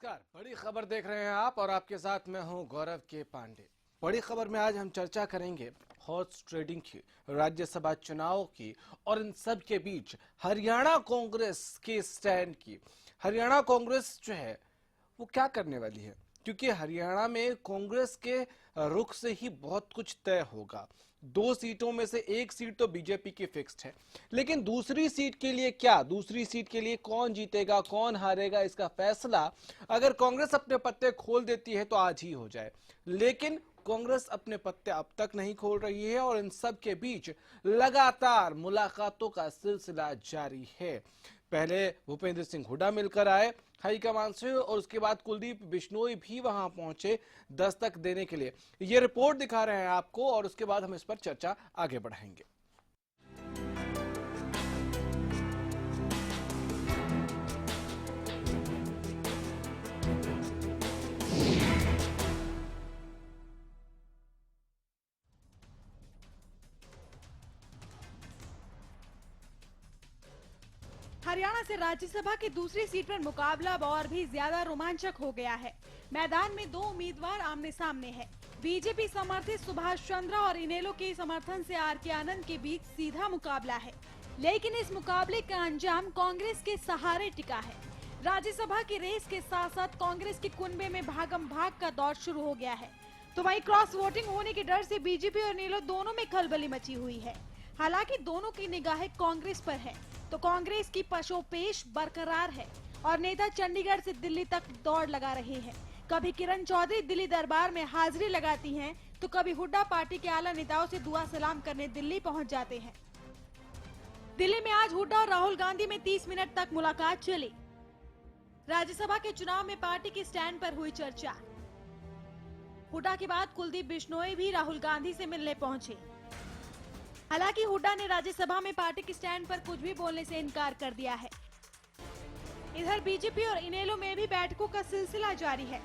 नमस्कार, बड़ी खबर देख रहे हैं आप और आपके साथ मैं हूं गौरव के पांडे। बड़ी खबर में आज हम चर्चा करेंगे हॉर्स ट्रेडिंग की, राज्यसभा चुनाव की और इन सब के बीच हरियाणा कांग्रेस के स्टैंड की। हरियाणा कांग्रेस जो है वो क्या करने वाली है, क्योंकि हरियाणा में कांग्रेस के रुख से ही बहुत कुछ तय होगा। 2 सीटों में से 1 सीट तो बीजेपी की फिक्स्ड है, लेकिन दूसरी सीट के लिए क्या, दूसरी सीट के लिए कौन जीतेगा कौन हारेगा, इसका फैसला अगर कांग्रेस अपने पत्ते खोल देती है तो आज ही हो जाए। लेकिन कांग्रेस अपने पत्ते अब तक नहीं खोल रही है और इन सब के बीच लगातार मुलाकातों का सिलसिला जारी है। पहले भूपेंद्र सिंह हुड्डा मिलकर आए हाईकमान से और उसके बाद कुलदीप बिश्नोई भी वहां पहुंचे दस्तक देने के लिए। ये रिपोर्ट दिखा रहे हैं आपको और उसके बाद हम इस पर चर्चा आगे बढ़ाएंगे। हरियाणा से राज्यसभा की दूसरी सीट पर मुकाबला अब और भी ज्यादा रोमांचक हो गया है। मैदान में 2 उम्मीदवार आमने सामने हैं। बीजेपी समर्थित सुभाष चंद्र और इनेलो के समर्थन से आर.के. आनंद के बीच सीधा मुकाबला है, लेकिन इस मुकाबले का अंजाम कांग्रेस के सहारे टिका है। राज्यसभा की रेस के साथ साथ कांग्रेस के कुनबे में भागम भाग का दौर शुरू हो गया है, तो वहीं क्रॉस वोटिंग होने के डर से बीजेपी और इनेलो दोनों में खलबली मची हुई है। हालांकि दोनों की निगाहें कांग्रेस पर है, तो कांग्रेस की पशोपेश बरकरार है और नेता चंडीगढ़ से दिल्ली तक दौड़ लगा रहे हैं। कभी किरण चौधरी दिल्ली दरबार में हाजिरी लगाती हैं, तो कभी हुड्डा पार्टी के आला नेताओं से दुआ सलाम करने दिल्ली पहुंच जाते हैं। दिल्ली में आज हुड्डा और राहुल गांधी में 30 मिनट तक मुलाकात चली। राज्यसभा के चुनाव में पार्टी के स्टैंड पर हुई चर्चा। हुड्डा के बाद कुलदीप बिश्नोई भी राहुल गांधी से मिलने पहुंचे। हालांकि हुड्डा ने राज्यसभा में पार्टी के स्टैंड पर कुछ भी बोलने से इनकार कर दिया है। इधर बीजेपी और इनेलो में भी बैठकों का सिलसिला जारी है।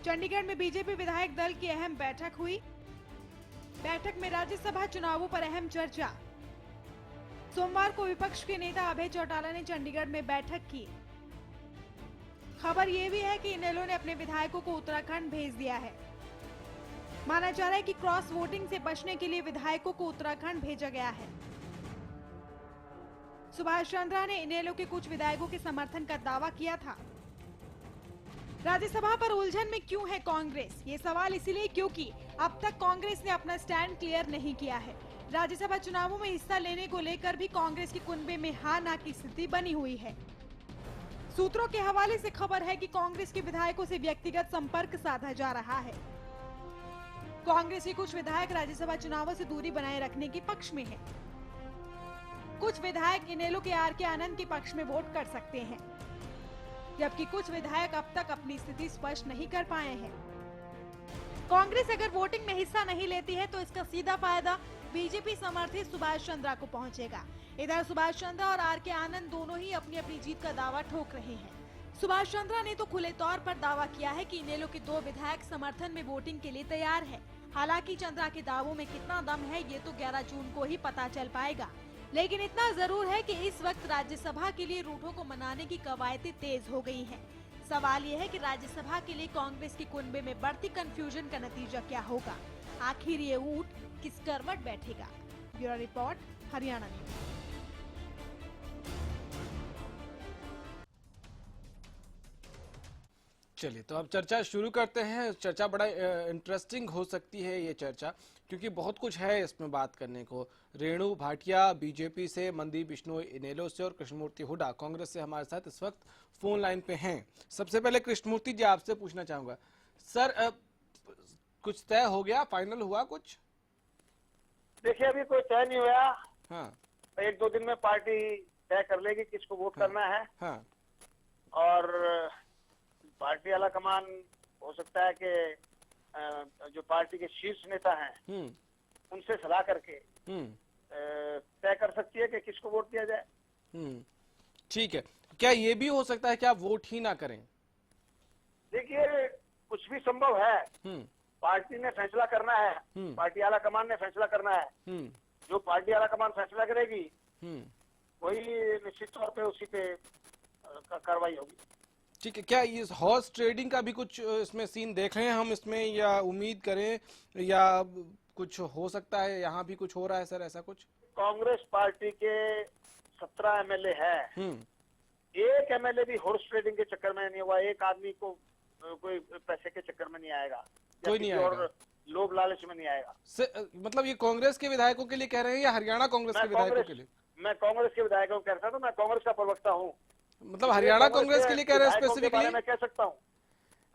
चंडीगढ़ में बीजेपी विधायक दल की अहम बैठक हुई। बैठक में राज्यसभा चुनावों पर अहम चर्चा। सोमवार को विपक्ष के नेता अभय चौटाला ने चंडीगढ़ में बैठक की। खबर ये भी है कि इनेलो ने अपने विधायकों को उत्तराखंड भेज दिया है। माना जा रहा है कि क्रॉस वोटिंग से बचने के लिए विधायकों को उत्तराखंड भेजा गया है। सुभाष चंद्र ने इनेलो के कुछ विधायकों के समर्थन का दावा किया था। राज्यसभा पर उलझन में क्यों है कांग्रेस? ये सवाल इसलिए क्योंकि अब तक कांग्रेस ने अपना स्टैंड क्लियर नहीं किया है। राज्यसभा चुनावों में हिस्सा लेने को लेकर भी कांग्रेस की कुनबे में हां ना की स्थिति बनी हुई है। सूत्रों के हवाले से खबर है कि कांग्रेस के विधायकों से व्यक्तिगत संपर्क साधा जा रहा है। कांग्रेस के कुछ विधायक राज्यसभा चुनावों से दूरी बनाए रखने के पक्ष में हैं। कुछ विधायक इनेलो के आर.के. आनंद के पक्ष में वोट कर सकते हैं, जबकि कुछ विधायक अब तक अपनी स्थिति स्पष्ट नहीं कर पाए हैं। कांग्रेस अगर वोटिंग में हिस्सा नहीं लेती है तो इसका सीधा फायदा बीजेपी समर्थित सुभाष चंद्र को पहुंचेगा। इधर सुभाष चंद्र और आर.के. आनंद दोनों ही अपनी अपनी जीत का दावा ठोक रहे हैं। सुभाष चंद्र ने तो खुले तौर पर दावा किया है कि इनेलो के 2 विधायक समर्थन में वोटिंग के लिए तैयार है। हालांकि चंद्रा के दावों में कितना दम है ये तो 11 जून को ही पता चल पाएगा, लेकिन इतना जरूर है कि इस वक्त राज्यसभा के लिए रूठों को मनाने की कवायदें तेज हो गई हैं। सवाल ये है कि राज्यसभा के लिए कांग्रेस की कुनबे में बढ़ती कंफ्यूजन का नतीजा क्या होगा? आखिर ये ऊंट किस करवट बैठेगा? Bureau report, Haryana news. चलिए तो अब चर्चा शुरू करते हैं। चर्चा बड़ा इंटरेस्टिंग हो सकती है ये चर्चा, क्योंकि बहुत कुछ है इसमें बात करने को। रेणु भाटिया बीजेपी से, मनदीप बिश्नोई इनेलो से और कृष्णमूर्ति हुड्डा कांग्रेस से हमारे साथ इस वक्त फोन लाइन पे हैं। सबसे पहले कृष्णमूर्ति जी आपसे पूछना चाहूंगा, सर कुछ तय हो गया, फाइनल हुआ कुछ? देखिए अभी कोई तय नहीं हुआ। हाँ 1-2 दिन में पार्टी तय कर लेगी किसको वोट करना है। हाँ और पार्टी आला कमान हो सकता है कि जो पार्टी के शीर्ष नेता हैं उनसे सलाह करके तय कर सकती है कि किसको वोट दिया जाए। ठीक है, क्या ये भी हो सकता है कि आप वोट ही ना करें? देखिए कुछ भी संभव है। पार्टी ने फैसला करना है, पार्टी आला कमान ने फैसला करना है। जो पार्टी आला कमान फैसला करेगी वही निश्चित तौर पे उसी पे कार्रवाई होगी। ठीक है, क्या ये हॉर्स ट्रेडिंग का भी कुछ इसमें सीन देख रहे हैं हम इसमें, या उम्मीद करें, या कुछ हो सकता है यहाँ भी कुछ हो रहा है सर ऐसा कुछ? कांग्रेस पार्टी के 17 एमएलए हैं, एक एमएलए भी हॉर्स ट्रेडिंग के चक्कर में नहीं हुआ। एक आदमी को कोई पैसे के चक्कर में नहीं आएगा, कोई नहीं आएगा, और लोभ लालच में नहीं आएगा। मतलब ये कांग्रेस के विधायकों के लिए कह रहे हैं या हरियाणा कांग्रेस के विधायकों के लिए? मैं कांग्रेस के विधायकों को कह रहा था, मैं कांग्रेस का प्रवक्ता हूँ। मतलब हरियाणा कांग्रेस के लिए कह रहे हैं स्पेसिफिकली? मैं कह सकता हूँ।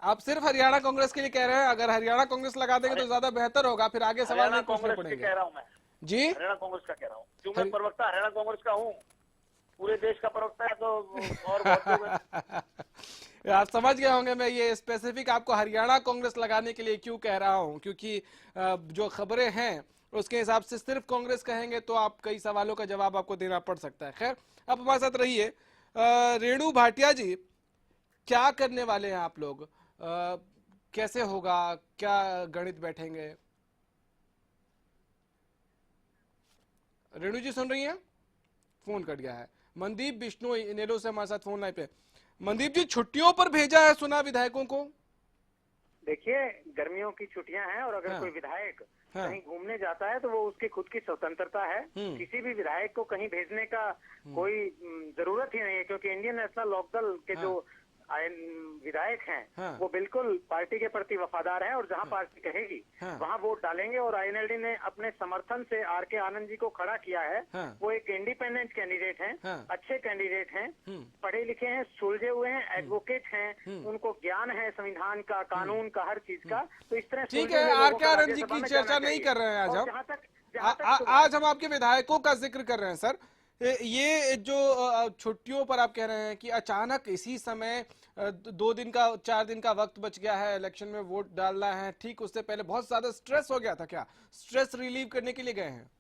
आप सिर्फ हरियाणा कांग्रेस के लिए कह रहे हैं? अगर हरियाणा कांग्रेस लगा देंगे तो ज्यादा बेहतर होगा, फिर आगे सवाल नहीं पूछने पड़ेंगे। कह रहा हूँ मैं जी, हरियाणा कांग्रेस का कह रहा हूँ, क्यों मैं प्रवक्ता हरियाणा कांग्रेस का हूँ, पूरे देश का प्रवक्ता है तो और बहुत आप समझ गए होंगे मैं ये स्पेसिफिक आपको हरियाणा कांग्रेस लगाने के लिए क्यों कह रहा हूँ, क्योंकि जो खबरें हैं उसके हिसाब से सिर्फ कांग्रेस कहेंगे तो आप कई सवालों का जवाब आपको देना पड़ सकता है। खैर, आप हमारे साथ रहिए। रेणु भाटिया जी, क्या करने वाले हैं आप लोग? कैसे होगा, क्या गणित बैठेंगे? रेणु जी सुन रही हैं? फोन कट गया है। मनदीप बिश्नोई इनेलो से हमारे साथ फोन लाइन पे। मनदीप जी, छुट्टियों पर भेजा है सुना विधायकों को? देखिए, गर्मियों की छुट्टियां हैं और अगर कोई विधायक कहीं घूमने जाता है तो वो उसकी खुद की स्वतंत्रता है। किसी भी विधायक को कहीं भेजने का कोई जरूरत ही नहीं है, क्योंकि इंडियन नेशनल लोकदल के जो विधायक हैं वो बिल्कुल पार्टी के प्रति वफादार हैं और जहां पार्टी कहेगी वहां वोट डालेंगे। और आईएनएलडी ने अपने समर्थन से आर.के. आनंद जी को खड़ा किया है। वो एक इंडिपेंडेंट कैंडिडेट हैं, अच्छे कैंडिडेट हैं, पढ़े लिखे हैं, सुलझे हुए हैं, एडवोकेट हैं, उनको ज्ञान है संविधान का, कानून का, हर चीज का। तो इस तरह ठीक है, आर.के. आनंद जी की चर्चा नहीं कर रहे हैं आज हम आपके विधायकों का जिक्र कर रहे हैं सर। ये जो छुट्टियों पर आप कह रहे हैं कि अचानक इसी समय 2 दिन का 4 दिन का वक्त बच गया है, इलेक्शन में वोट डालना है, ठीक उससे पहले बहुत ज्यादा स्ट्रेस हो गया था, क्या स्ट्रेस रिलीव करने के लिए गए हैं?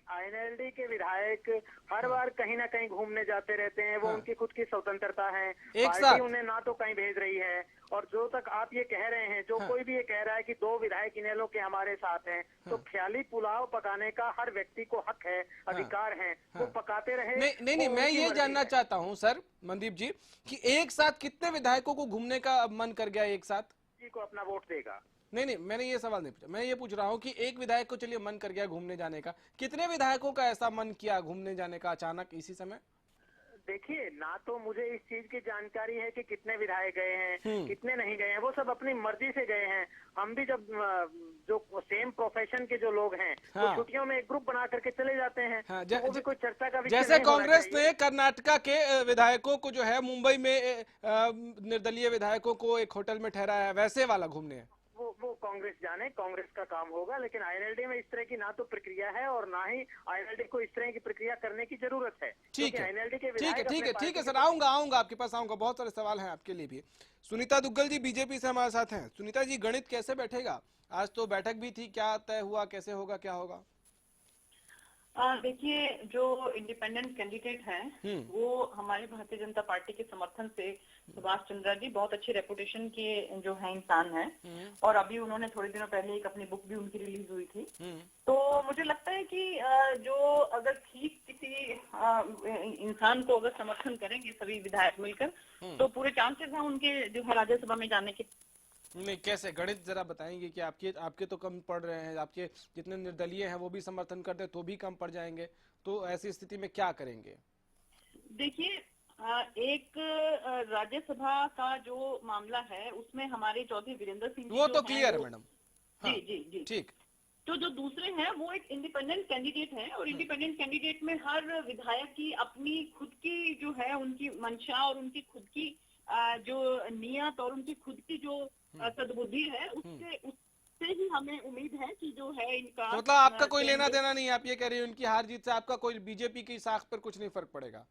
आईएनएलडी के विधायक हर बार कहीं ना कहीं घूमने जाते रहते हैं, वो उनकी खुद की स्वतंत्रता है। पार्टी उन्हें ना तो कहीं भेज रही है, और जो तक आप ये कह रहे हैं, जो कोई भी ये कह रहा है कि 2 विधायक इनेलो के हमारे साथ हैं, तो ख्याली पुलाव पकाने का हर व्यक्ति को हक है, अधिकार है, वो पकाते रहे। नहीं, मैं ये जानना चाहता हूँ सर मनदीप जी कि एक साथ कितने विधायकों को घूमने का मन कर गया एक साथ? जी को अपना वोट देगा। नहीं, मैंने ये सवाल नहीं पूछा, मैं ये पूछ रहा हूँ कि एक विधायक को चलिए मन कर गया घूमने जाने का, कितने विधायकों का ऐसा मन किया घूमने जाने का अचानक इसी समय? देखिए, ना तो मुझे इस चीज की जानकारी है कि कितने विधायक गए हैं, कितने नहीं गए हैं, वो सब अपनी मर्जी से गए हैं। हम भी जब जो सेम प्रोफेशन के जो लोग हैं तो छुट्टियों में एक ग्रुप बना करके चले जाते हैं। तो वो भी कोई चर्चा का विषय जैसे कांग्रेस ने कर्नाटका के विधायकों को जो है मुंबई में निर्दलीय विधायकों को एक होटल में ठहराया है, वैसे वाला घूमने है। वो कांग्रेस जाने, कांग्रेस का काम होगा। लेकिन आईएनएलडी में इस तरह की ना तो प्रक्रिया है और ना ही आईएनएलडी को इस तरह की प्रक्रिया करने की जरूरत है। ठीक है, आईएनएलडी के ठीक है सर, आऊंगा आपके पास आऊंगा, बहुत सारे सवाल हैं आपके लिए भी। सुनीता दुग्गल जी बीजेपी से हमारे साथ हैं। सुनीता जी, गणित कैसे बैठेगा? आज तो बैठक भी थी, क्या तय हुआ, कैसे होगा, क्या होगा? देखिए, जो इंडिपेंडेंट कैंडिडेट हैं वो हमारी भारतीय जनता पार्टी के समर्थन से सुभाष चंद्रा जी बहुत अच्छी रेपुटेशन के जो है इंसान हैं, और अभी उन्होंने थोड़े दिनों पहले एक अपनी बुक भी उनकी रिलीज हुई थी। तो मुझे लगता है कि जो अगर ठीक किसी इंसान को अगर समर्थन करेंगे सभी विधायक मिलकर तो पूरे चांसेस हैं उनके जो है राज्यसभा में जाने के। नहीं, कैसे गणित जरा बताएंगे कि आपके तो कम पड़ रहे हैं, आपके जितने निर्दलीय हैं वो भी समर्थन करते हैं तो भी कम पड़ जाएंगे, तो ऐसी स्थिति में क्या करेंगे? देखिए, एक राज्यसभा का जो मामला है उसमें हमारे चौधरी वीरेंद्र सिंह वो तो क्लियर है मैडम। जी ठीक। तो जो दूसरे हैं वो एक इंडिपेंडेंट कैंडिडेट हैं, और इंडिपेंडेंट कैंडिडेट में हर विधायक की अपनी खुद की जो है उनकी मंशा और उनकी खुद की जो नियत और उनकी खुद की जो सद्बुद्धि है उससे ही हमें उम्मीद है कि जो है इनका तो मतलब आपका कोई लेना देना नहीं है, आप ये कह रही हैं उनकी हार जीत से आपका कोई बीजेपी की साख पर कुछ नहीं फर्क पड़ेगा?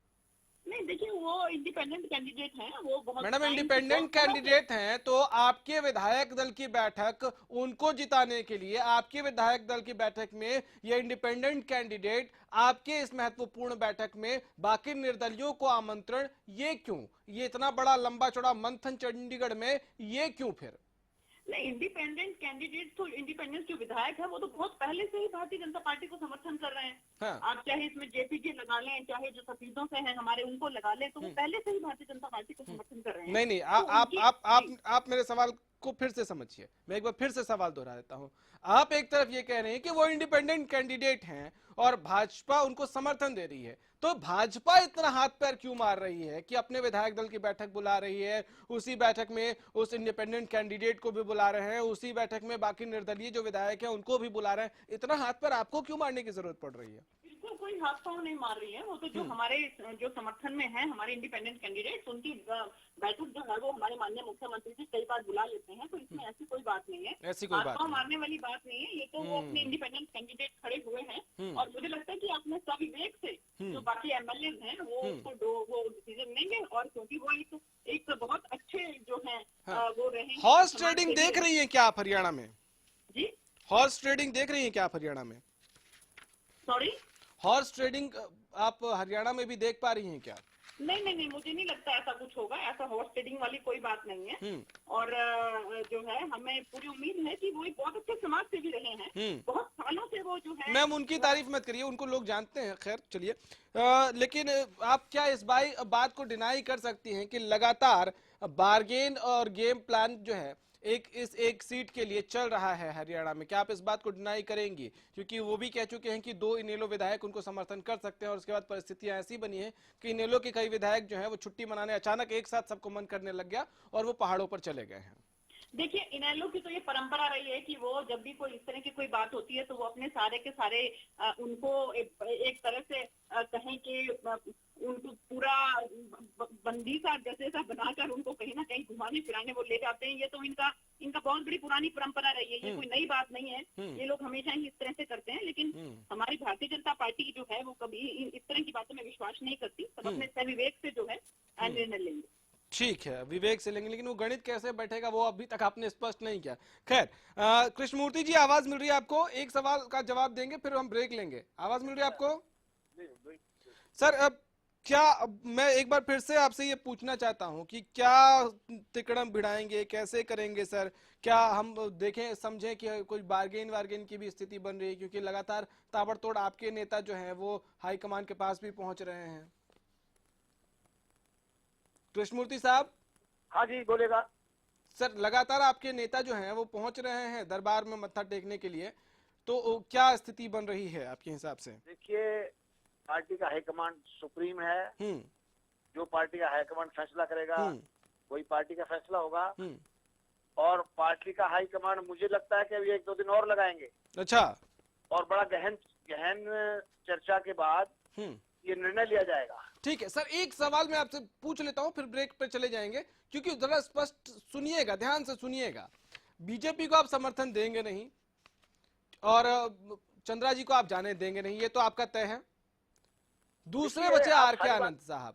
नहीं, देखिए, वो इंडिपेंडेंट कैंडिडेट हैं, वो बहुत मैडम इंडिपेंडेंट कैंडिडेट हैं तो आपके विधायक दल की बैठक उनको जिताने के लिए आपके विधायक दल की बैठक में ये इंडिपेंडेंट कैंडिडेट आपके इस महत्वपूर्ण बैठक में बाकी निर्दलियों को आमंत्रण, ये क्यों? ये इतना बड़ा लंबा चौड़ा मंथन चंडीगढ़ में, ये क्यों फिर? नहीं, इंडिपेंडेंट कैंडिडेट तो इंडिपेंडेंट जो विधायक है वो तो बहुत पहले से ही भारतीय जनता पार्टी को समर्थन कर रहे हैं। हाँ। आप चाहे इसमें जेपीजी लगा लें, चाहे जो सफीदों से हैं हमारे उनको लगा लें, तो वो पहले से ही भारतीय जनता पार्टी को समर्थन कर रहे हैं। नहीं, आप मेरे सवाल को फिर से समझिए। मैं एक बार फिर से सवाल दोहरा देता हूं। आप एक तरफ ये कह रहे हैं कि वो इंडिपेंडेंट कैंडिडेट हैं और भाजपा उनको समर्थन दे रही है, तो भाजपा इतना हाथ पैर क्यों मार रही है कि अपने विधायक दल की बैठक बुला रही है, उसी बैठक में उस इंडिपेंडेंट कैंडिडेट को भी बुला रहे हैं, उसी बैठक में बाकी निर्दलीय जो विधायक हैं उनको भी बुला रहे हैं, इतना हाथ पैर आपको क्यों मारने की जरूरत पड़ रही है? बिल्कुल कोई हाथ पांव नहीं मार रही है, वो तो जो हमारे जो समर्थन में है हमारे इंडिपेंडेंट कैंडिडेट, उनकी बैठक जो है वो हमारे माननीय मुख्यमंत्री जी कई बार बुला लेते हैं, तो इसमें ऐसी कोई बात नहीं है, ऐसी कोई हाथ बात पांव नहीं। मारने वाली बात नहीं है। ये तो वो अपने इंडिपेंडेंट कैंडिडेट खड़े हुए हैं और मुझे लगता है कि अपने सविवेक से जो बाकी एमएलए हैं वो वो डिसीजन लेंगे, और क्योंकि वो एक बहुत अच्छे जो है वो रहे। हॉर्स ट्रेडिंग देख रही है क्या आप हरियाणा में? जी, हॉर्स ट्रेडिंग देख रही है क्या आप हरियाणा में? सॉरी, हॉर्स ट्रेडिंग आप हरियाणा में भी देख पा रही हैं क्या? नहीं, मुझे नहीं लगता ऐसा कुछ होगा, ऐसा हॉर्स ट्रेडिंग वाली कोई बात नहीं है। और जो है हमें पूरी उम्मीद है कि वो एक बहुत अच्छे समाज सेवी रहे हैं, बहुत सालों से वो जो है। मैम उनकी तारीफ मत करिए, उनको लोग जानते हैं। खैर चलिए, लेकिन आप क्या इस बात को डिनाई कर सकती हैं कि लगातार बार्गेन और गेम प्लान जो है एक सीट के लिए चल रहा है हरियाणा में? क्या आप इस बात को डिनाई करेंगी? क्योंकि वो भी कह चुके हैं कि 2 इनेलो विधायक उनको समर्थन कर सकते हैं और उसके बाद परिस्थितियां ऐसी बनी है कि इनेलो के कई विधायक जो है वो छुट्टी मनाने अचानक एक साथ सबको मन करने लग गया और वो पहाड़ों पर चले गए हैं। देखिए, इनेलो की तो ये परंपरा रही है कि वो जब भी कोई इस तरह की कोई बात होती है तो वो अपने सारे के सारे उनको एक तरह से कहें कि उनको पूरा बंदी सा जैसे सा बनाकर उनको कहीं ना कहीं घुमाने फिराने वो ले जाते हैं। ये तो इनका बहुत बड़ी पुरानी परंपरा रही है, ये कोई नई बात नहीं है, ये लोग हमेशा ही इस तरह से करते हैं। लेकिन हमारी भारतीय जनता पार्टी जो है वो कभी इस तरह की बातों में विश्वास नहीं करती, सब अपने सविवेक से जो है निर्णय लेंगे। ठीक है, विवेक से लेंगे, लेकिन वो गणित कैसे बैठेगा वो अभी तक आपने स्पष्ट नहीं किया। खैर, कृष्णमूर्ति जी आवाज मिल रही है आपको? एक सवाल का जवाब देंगे फिर हम ब्रेक लेंगे। आवाज मिल रही है आपको? सर, अब क्या मैं एक बार फिर से आपसे ये पूछना चाहता हूं कि क्या तिकड़म भिड़ाएंगे, कैसे करेंगे सर? क्या हम देखें समझें कि कोई बार्गेन की भी स्थिति बन रही है? क्योंकि लगातार ताबड़तोड़ आपके नेता जो हैं वो हाईकमान के पास भी पहुंच रहे हैं। कृष्णमूर्ति साहब। हाँ जी, बोलेगा सर। लगातार आपके नेता जो हैं वो पहुंच रहे हैं दरबार में मत्था टेकने के लिए, तो क्या स्थिति बन रही है आपके हिसाब से? देखिए, पार्टी का हाईकमांड सुप्रीम है, जो पार्टी का हाईकमांड फैसला करेगा वही पार्टी का फैसला होगा, और पार्टी का हाईकमांड मुझे लगता है कि अभी 1-2 दिन और लगाएंगे। अच्छा। और बड़ा गहन चर्चा के बाद ये निर्णय लिया जाएगा। ठीक है सर, एक सवाल मैं आपसे पूछ लेता हूं फिर ब्रेक पे चले जाएंगे, क्योंकि जरा स्पष्ट सुनिएगा, ध्यान से सुनिएगा। बीजेपी को आप समर्थन देंगे नहीं और चंद्रा जी को आप जाने देंगे नहीं, ये तो आपका तय है। दूसरे बचे आर.के. आनंद साहब।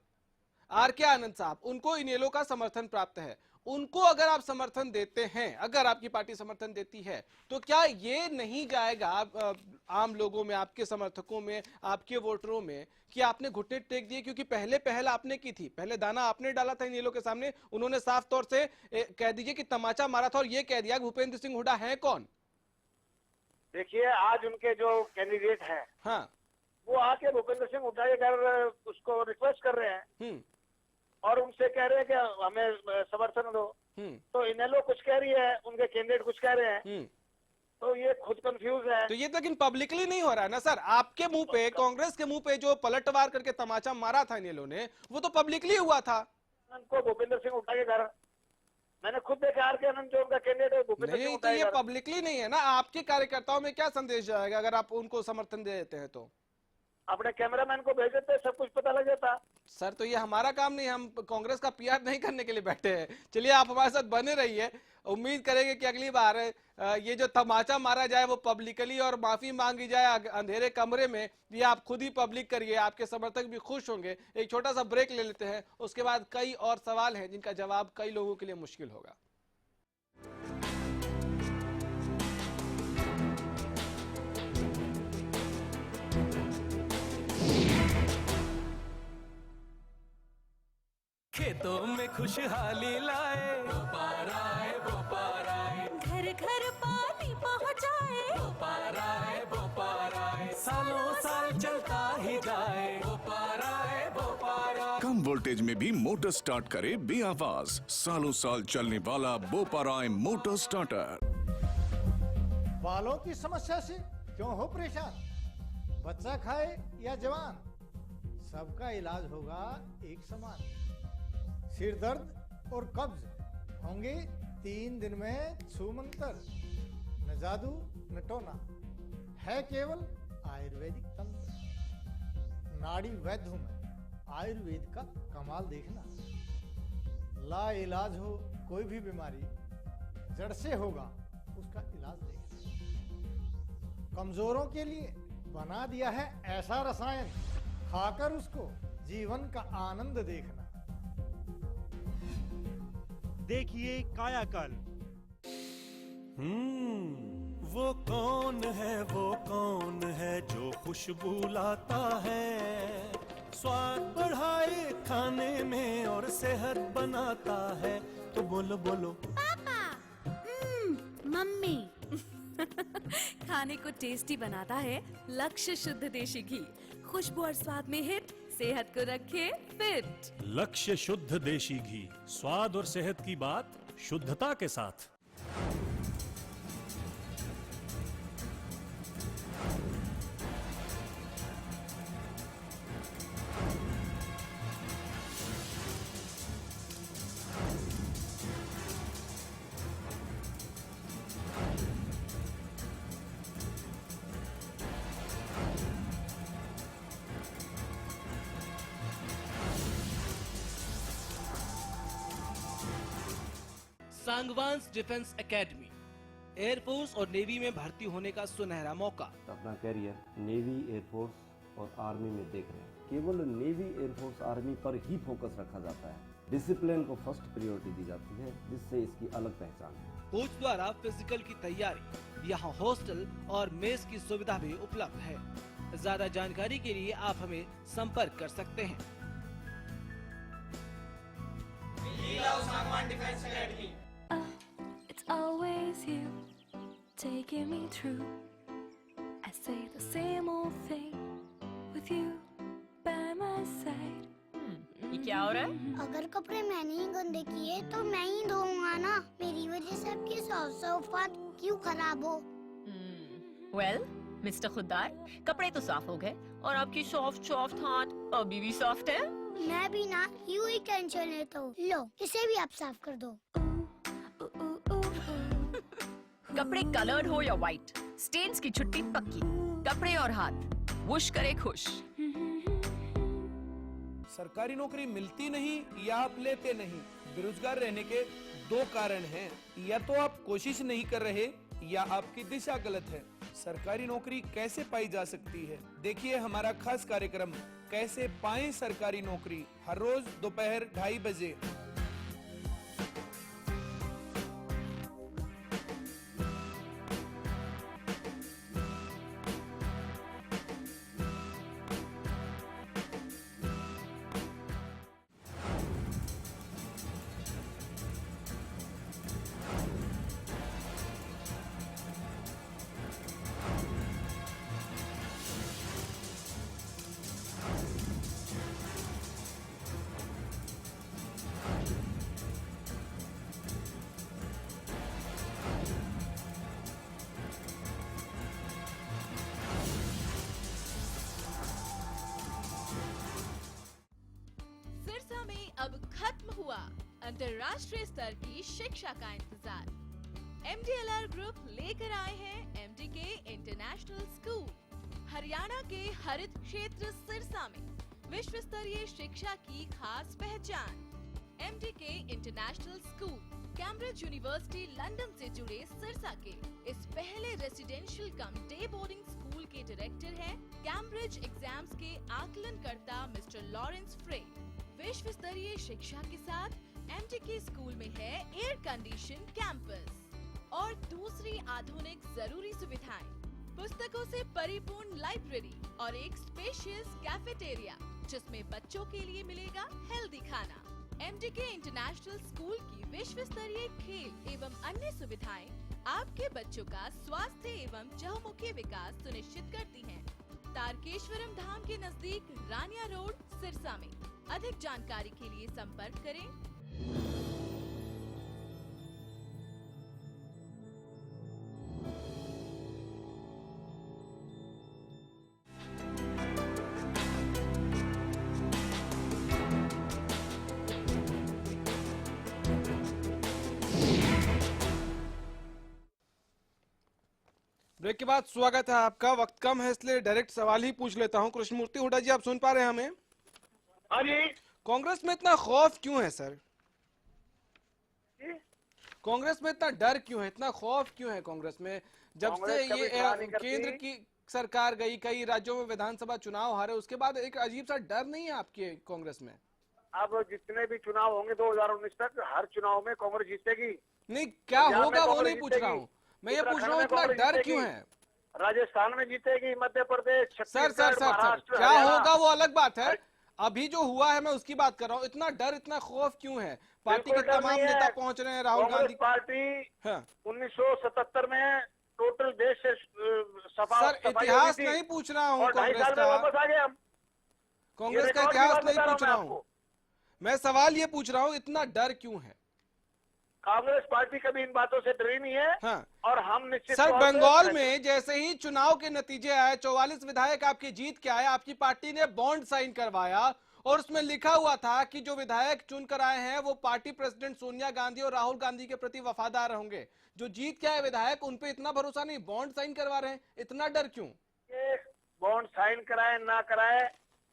आर.के. आनंद साहब, उनको इनेलो का समर्थन प्राप्त है, उनको अगर आप समर्थन देते हैं, अगर आपकी पार्टी समर्थन देती है, तो क्या ये नहीं जाएगा आम लोगों में, आपके समर्थकों में, आपके वोटरों में कि आपने घुटने टेक दिए? क्योंकि पहल आपने की थी, पहले दाना आपने डाला था इनेलो के सामने। उन्होंने साफ तौर से कह दीजिए कि तमाचा मारा था और ये कह दिया भूपेंद्र सिंह हुड्डा है कौन। देखिए, आज उनके जो कैंडिडेट हैं, हाँ, वो आके भूपेंद्र सिंह हुड्डा के घर उसको रिक्वेस्ट कर रहे हैं और उनसे कह रहे हैं कि हमें समर्थन दो। तो इनेलो कुछ कह रही है, उनके कैंडिडेट कुछ कह रहे हैं, तो ये खुद कंफ्यूज है। तो ये लेकिन पब्लिकली नहीं हो रहा है ना सर? आपके मुंह पे, कांग्रेस के मुंह पे जो पलटवार करके तमाचा मारा था इनेलो ने, वो तो पब्लिकली हुआ था। उनको भूपेंद्र सिंह हुड्डा के घर मैंने खुद देखा, आर.के. आनंद जो उनका कैंडिडेट है भूपेंद्र सिंह हुड्डा। तो ये पब्लिकली नहीं है ना? आपके कार्यकर्ताओं में क्या संदेश जाएगा अगर आप उनको समर्थन दे देते हैं? तो अपने कैमरामैन को भेज देते, सब कुछ पता लग जाता। सर, तो ये हमारा काम नहीं, हम कांग्रेस का पीआर नहीं करने के लिए बैठे हैं। चलिए, आप हमारे साथ बने रहिए, उम्मीद करेंगे कि अगली बार ये जो तमाचा मारा जाए वो पब्लिकली और माफी मांगी जाए अंधेरे कमरे में, ये आप खुद ही पब्लिक करिए, आपके समर्थक भी खुश होंगे। एक छोटा सा ब्रेक ले लेते हैं, उसके बाद कई और सवाल हैं जिनका जवाब कई लोगों के लिए मुश्किल होगा। खेतों में खुशहाली लाए, बोपाराए बोपाराए, सालों साल चलता ही जाए, बोपारा है बोपारा। कम वोल्टेज में भी मोटर स्टार्ट करे बेआवाज, सालों साल चलने वाला बोपाराय मोटर स्टार्टर। बालों की समस्या से क्यों हो परेशान? बच्चा खाए या जवान, सबका इलाज होगा एक समान। सिर दर्द और कब्ज होंगे 3 दिन में छूमंतर। न जादू न टोना, है केवल आयुर्वेदिक तंत्र। नाड़ी वैद्य हूं मैं, आयुर्वेद का कमाल देखना। ला इलाज हो कोई भी बीमारी, जड़ से होगा उसका इलाज देखना। कमजोरों के लिए बना दिया है ऐसा रसायन, खाकर उसको जीवन का आनंद देखना। देखिए कायाकल्प। वो कौन है जो खुशबू लाता है, स्वाद बढ़ाए खाने में और सेहत बनाता है। तो बोलो बोलो पापा। मम्मी। खाने को टेस्टी बनाता है लक्ष्य शुद्ध देशी घी, खुशबू और स्वाद में हिट, सेहत को रखे फिट। लक्ष्य शुद्ध देशी घी, स्वाद और सेहत की बात शुद्धता के साथ। सांगवान्स डिफेंस एकेडमी, एयरफोर्स और नेवी में भर्ती होने का सुनहरा मौका। अपना करियर नेवी, एयरफोर्स और आर्मी में देख रहे हैं। केवल नेवी, एयरफोर्स, आर्मी पर ही फोकस रखा जाता है। डिसिप्लिन को फर्स्ट प्रायोरिटी दी जाती है, जिससे इसकी अलग पहचान है। कोच द्वारा फिजिकल की तैयारी, यहाँ हॉस्टल और मेस की सुविधा भी उपलब्ध है। ज्यादा जानकारी के लिए आप हमें संपर्क कर सकते हैं। It's always you taking me through. I say the same old thing with you by my side. ये क्या हो रहा है? अगर कपड़े मैंने ही गंदे किए तो मैं ही धोऊंगा ना। मेरी वजह से आपकी सौफात क्यों खराब हो? वेल, मिस्टर खुद्दार, कपड़े तो साफ हो गए और आपकी सॉफ्ट हाथ अभी भी सॉफ्ट है। मैं भी ना यूं ही टेंशन लेता हूँ। लो, इसे भी आप साफ कर दो। कपड़े कलर्ड हो या व्हाइट, स्टेन्स की छुट्टी पक्की। कपड़े और हाथ वुश करे खुश। सरकारी नौकरी मिलती नहीं या आप लेते नहीं, बेरोजगार रहने के 2 कारण हैं। या तो आप कोशिश नहीं कर रहे या आपकी दिशा गलत है। सरकारी नौकरी कैसे पाई जा सकती है? देखिए हमारा खास कार्यक्रम कैसे पाएं सरकारी नौकरी, हर रोज दोपहर 2:30 बजे। अब खत्म हुआ अंतर्राष्ट्रीय स्तर की शिक्षा का इंतजार। MDLR ग्रुप लेकर आए हैं MDK इंटरनेशनल स्कूल। हरियाणा के हरित क्षेत्र सिरसा में विश्व स्तरीय शिक्षा की खास पहचान। MDK international school Cambridge university London से जुड़े सिरसा के इस पहले रेसिडेंशियल कम डे बोर्डिंग स्कूल के डायरेक्टर हैं कैम्ब्रिज एग्जाम्स के आकलनकर्ता मिस्टर लॉरेंस फ्रे। विश्व स्तरीय शिक्षा के साथ MDK स्कूल में है एयर कंडीशन कैंपस और दूसरी आधुनिक जरूरी सुविधाएं, पुस्तकों से परिपूर्ण लाइब्रेरी और एक स्पेशियस कैफेटेरिया जिसमें बच्चों के लिए मिलेगा हेल्दी खाना। MDK इंटरनेशनल स्कूल की विश्व स्तरीय खेल एवं अन्य सुविधाएं आपके बच्चों का स्वास्थ्य एवं चहुमुखी विकास सुनिश्चित करती हैं। तारकेश्वरम धाम के नजदीक रानिया रोड, सिरसा में। अधिक जानकारी के लिए संपर्क करें। ब्रेक के बाद स्वागत है आपका। वक्त कम है इसलिए डायरेक्ट सवाल ही पूछ लेता हूं। कृष्णमूर्ति हुड्डा जी, आप सुन पा रहे हैं हमें? हाँ जी। कांग्रेस में इतना खौफ क्यों है सर? कांग्रेस में इतना डर क्यों है, इतना खौफ क्यों है कांग्रेस में? जब से ये केंद्र की सरकार गई, कई राज्यों में विधानसभा चुनाव हारे, उसके बाद एक अजीब सा डर नहीं है आपके कांग्रेस में? अब जितने भी चुनाव होंगे 2019 तक, हर चुनाव में कांग्रेस जीतेगी। नहीं, क्या होगा वो नहीं पूछ रहा हूँ मैं, ये पूछ रहा हूँ इतना डर क्यों है? राजस्थान में जीतेगी, मध्य प्रदेश, छत्तीसगढ़, महाराष्ट्र, क्या होगा वो अलग बात है। अभी जो हुआ है मैं उसकी बात कर रहा हूँ। इतना डर, इतना खौफ क्यों है? पार्टी के तमाम नेता पहुंच रहे हैं, राहुल गांधी पार्टी 1977 में टोटल देश से सर इतिहास नहीं पूछ रहा हूँ कांग्रेस का, वापस आ गए हम। कांग्रेस का इतिहास नहीं पूछ रहा हूँ मैं, सवाल ये पूछ रहा हूँ इतना डर क्यों है? कांग्रेस पार्टी कभी इन बातों से डरी नहीं है। हाँ। और हम निश्चित सर बंगाल में जैसे ही चुनाव के नतीजे आए, 44 विधायक आपकी जीत के आए, आपकी पार्टी ने बॉन्ड साइन करवाया और उसमें लिखा हुआ था कि जो विधायक चुनकर आए हैं वो पार्टी प्रेसिडेंट सोनिया गांधी और राहुल गांधी के प्रति वफादार होंगे। जो जीत के आए विधायक, उन पे इतना भरोसा नहीं, बॉन्ड साइन करवा रहे हैं, इतना डर क्यों? बॉन्ड साइन कराए ना कराए,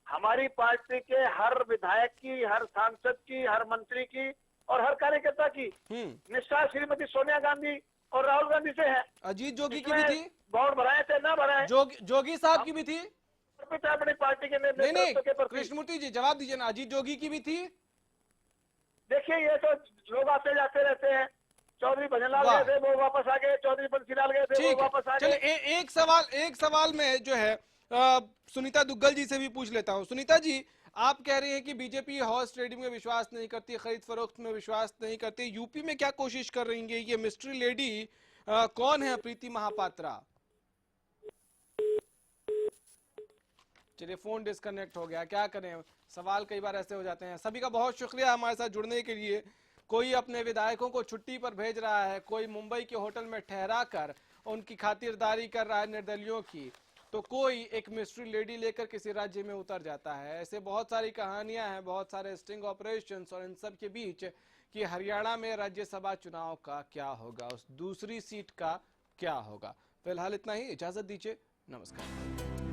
हमारी पार्टी के हर विधायक की, हर सांसद की, हर मंत्री की और हर कार्यकर्ता की निष्ठा श्रीमती सोनिया गांधी और राहुल गांधी से है। अजीत जोगी की भी थी, बॉन्ड भराए थे ना भराए, जोगी साहब की भी थी, अपनी पार्टी के नहीं कृष्णमूर्ति जी जवाब दीजिए ना, अजीत जोगी की भी थी। देखिए ये तो लोग आते जाते रहते हैं, चौधरी भजनलाल गए थे वो वापस आ गए, चौधरी बंसीलाल गए थे वो वापस आ गए। एक सवाल में जो है सुनीता दुग्गल जी से भी पूछ लेता हूँ। सुनीता जी, आप कह रही हैं कि बीजेपी हॉर्स ट्रेडिंग में विश्वास नहीं करती, खरीद फरोख्त में विश्वास नहीं करती। यूपी में क्या कोशिश कर रही है? ये मिस्ट्री लेडी कौन है? प्रीति महापात्रा। चलिए फोन डिस्कनेक्ट हो गया, क्या करें, सवाल कई बार ऐसे हो जाते हैं। सभी का बहुत शुक्रिया हमारे साथ जुड़ने के लिए। कोई अपने विधायकों को छुट्टी पर भेज रहा है, कोई मुंबई के होटल में ठहरा कर उनकी खातिरदारी कर रहा है निर्दलियों की, तो कोई एक मिस्ट्री लेडी लेकर किसी राज्य में उतर जाता है। ऐसे बहुत सारी कहानियां हैं, बहुत सारे स्टिंग ऑपरेशंस, और इन सब के बीच कि हरियाणा में राज्यसभा चुनाव का क्या होगा, उस दूसरी सीट का क्या होगा। फिलहाल इतना ही, इजाजत दीजिए, नमस्कार।